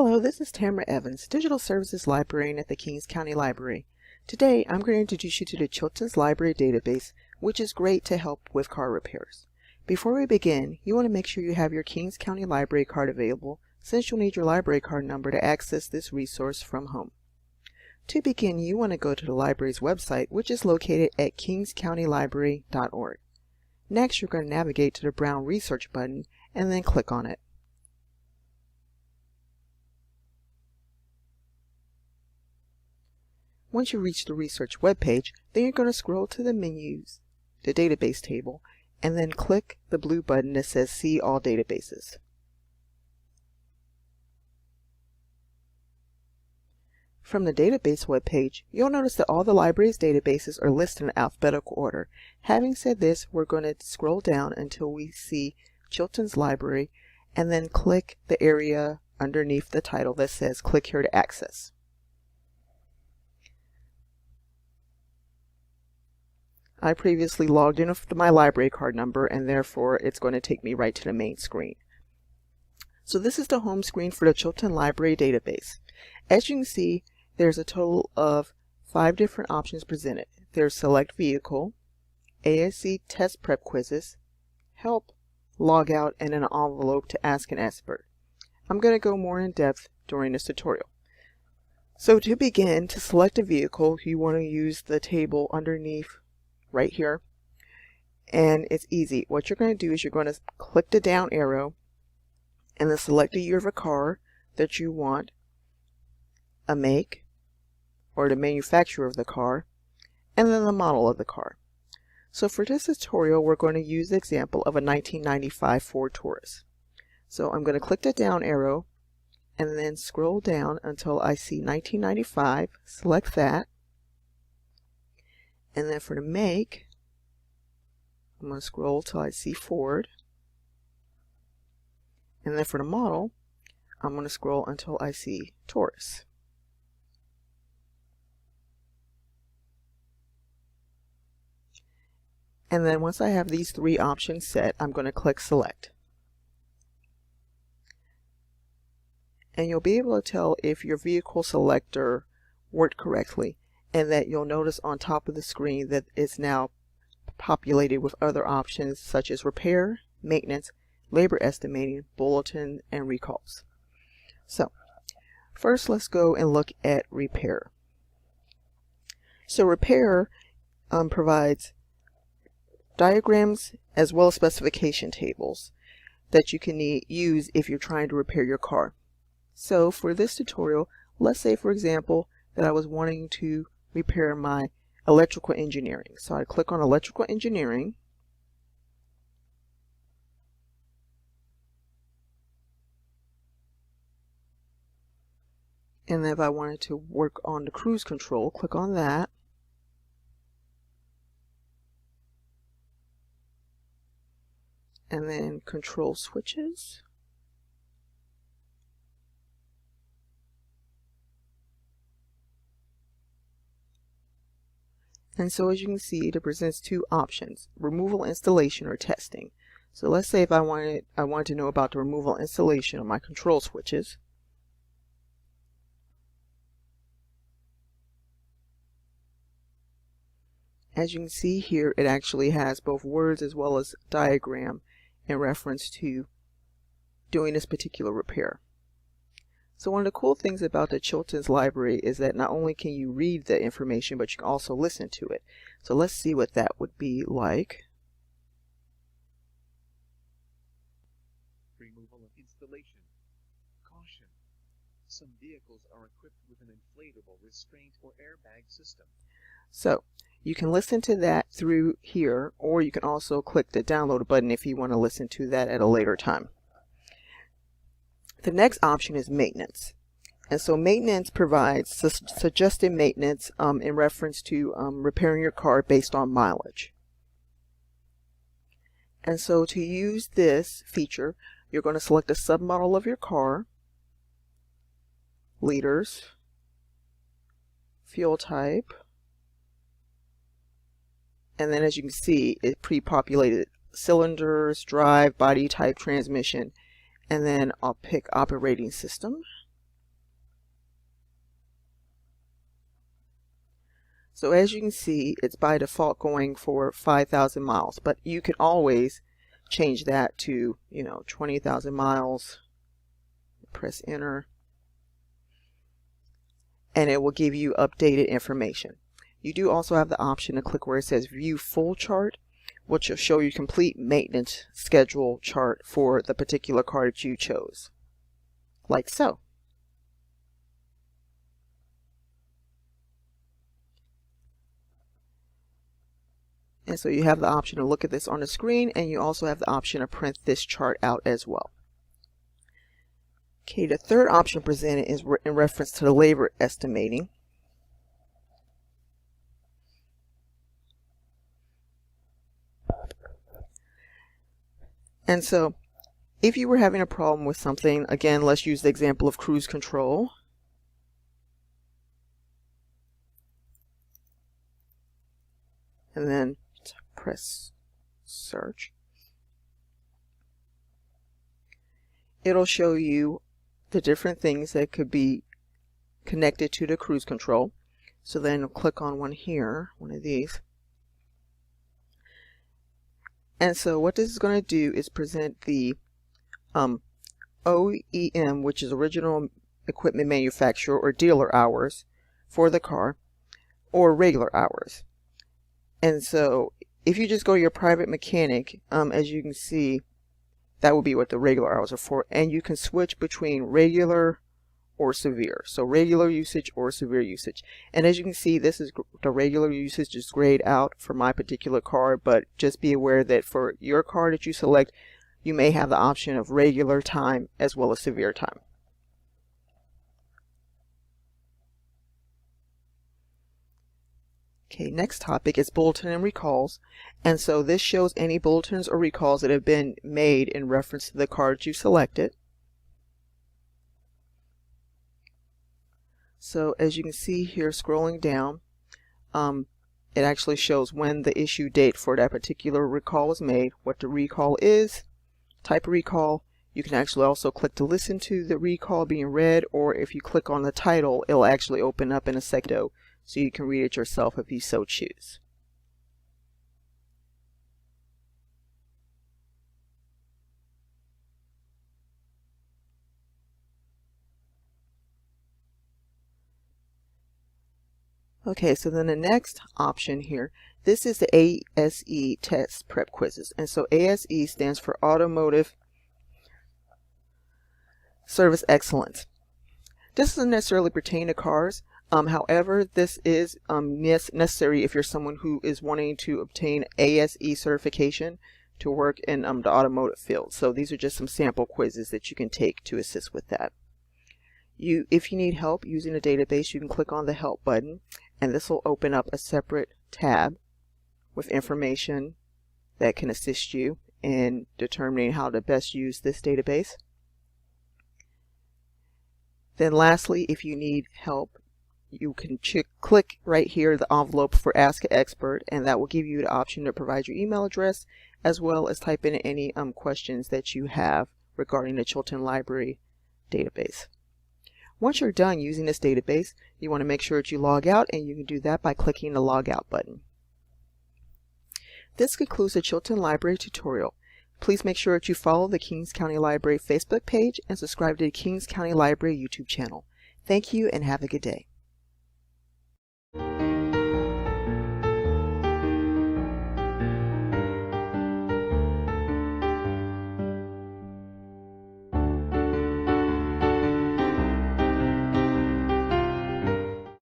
Hello, this is Tamara Evans, Digital Services Librarian at the Kings County Library. Today, I'm going to introduce you to the Chilton's Library database, which is great to help with car repairs. Before we begin, you want to make sure you have your Kings County Library card available, since you'll need your library card number to access this resource from home. To begin, you want to go to the library's website, which is located at kingscountylibrary.org. Next, you're going to navigate to the brown Research button and then click on it. Once you reach the research webpage, then you're going to scroll to the menus, the database table, and then click the blue button that says See All Databases. From the database webpage, you'll notice that all the library's databases are listed in alphabetical order. Having said this, we're going to scroll down until we see Chilton's Library, and then click the area underneath the title that says Click here to access. I previously logged in with my library card number, and therefore it's going to take me right to the main screen. So this is the home screen for the Chilton Library database. As you can see, there's a total of 5 different options presented. There's Select Vehicle, ASC Test Prep Quizzes, Help, Logout, and an envelope to ask an expert. I'm going to go more in depth during this tutorial. So to begin, to select a vehicle, you want to use the table underneath right here, and it's easy. What you're going to do is you're going to click the down arrow and then select the year of a car that you want, a make or the manufacturer of the car, and then the model of the car. So for this tutorial, we're going to use the example of a 1995 Ford Taurus. So I'm going to click the down arrow and then scroll down until I see 1995, select that. And then for the make, I'm going to scroll till I see Ford. And then for the model, I'm going to scroll until I see Taurus. And then once I have these 3 options set, I'm going to click Select. And you'll be able to tell if your vehicle selector worked correctly, and that you'll notice on top of the screen that it's now populated with other options such as repair, maintenance, labor estimating, bulletin, and recalls. So first, let's go and look at repair. So repair provides diagrams as well as specification tables that you can use if you're trying to repair your car. So for this tutorial, let's say for example that I was wanting to repair my electrical engineering. So I click on electrical engineering, and then if I wanted to work on the cruise control, click on that. And then control switches. And so as you can see, it presents 2 options, removal, installation, or testing. So let's say if I wanted to know about the removal installation of my control switches. As you can see here, it actually has both words as well as diagram in reference to doing this particular repair. So one of the cool things about the Chilton's Library is that not only can you read the information, but you can also listen to it. So let's see what that would be like. Removal of installation. Caution. Some vehicles are equipped with an inflatable restraint or airbag system. So you can listen to that through here, or you can also click the download button if you want to listen to that at a later time. The next option is maintenance. And so maintenance provides suggested maintenance in reference to repairing your car based on mileage. And so to use this feature, you're going to select a submodel of your car, liters, fuel type, and then as you can see, it pre-populated cylinders, drive, body type, transmission, and then I'll pick operating system. So as you can see, it's by default going for 5,000 miles, but you can always change that to, 20,000 miles. Press enter, and it will give you updated information. You do also have the option to click where it says view full chart, which will show you complete maintenance schedule chart for the particular car that you chose, like so. And so you have the option to look at this on the screen, and you also have the option to print this chart out as well. Okay, the third option presented is in reference to the labor estimating. And so if you were having a problem with something, again, let's use the example of cruise control. And then press search. It'll show you the different things that could be connected to the cruise control. So then click on one here, one of these. And so what this is going to do is present the OEM, which is original equipment manufacturer or dealer hours for the car, or regular hours. And so if you just go to your private mechanic, as you can see, that will be what the regular hours are for, and you can switch between regular or severe. So regular usage or severe usage. And as you can see, this is the regular usage is grayed out for my particular car, but just be aware that for your car that you select, you may have the option of regular time as well as severe time. Okay, next topic is bulletin and recalls. And so this shows any bulletins or recalls that have been made in reference to the car that you selected. So as you can see here, scrolling down, it actually shows when the issue date for that particular recall was made, what the recall is, type of recall. You can actually also click to listen to the recall being read, or if you click on the title, it'll actually open up in a second, so you can read it yourself if you so choose. Okay, so then the next option here, this is the ASE test prep quizzes. And so ASE stands for Automotive Service Excellence. This doesn't necessarily pertain to cars. However, this is necessary if you're someone who is wanting to obtain ASE certification to work in the automotive field. So these are just some sample quizzes that you can take to assist with that. If you need help using a database, you can click on the Help button, and this will open up a separate tab with information that can assist you in determining how to best use this database. Then lastly, if you need help, you can click right here the envelope for Ask an Expert, and that will give you the option to provide your email address as well as type in any questions that you have regarding the Chilton Library database. Once you're done using this database, you want to make sure that you log out, and you can do that by clicking the Log Out button. This concludes the Chilton Library tutorial. Please make sure that you follow the Kings County Library Facebook page and subscribe to the Kings County Library YouTube channel. Thank you and have a good day.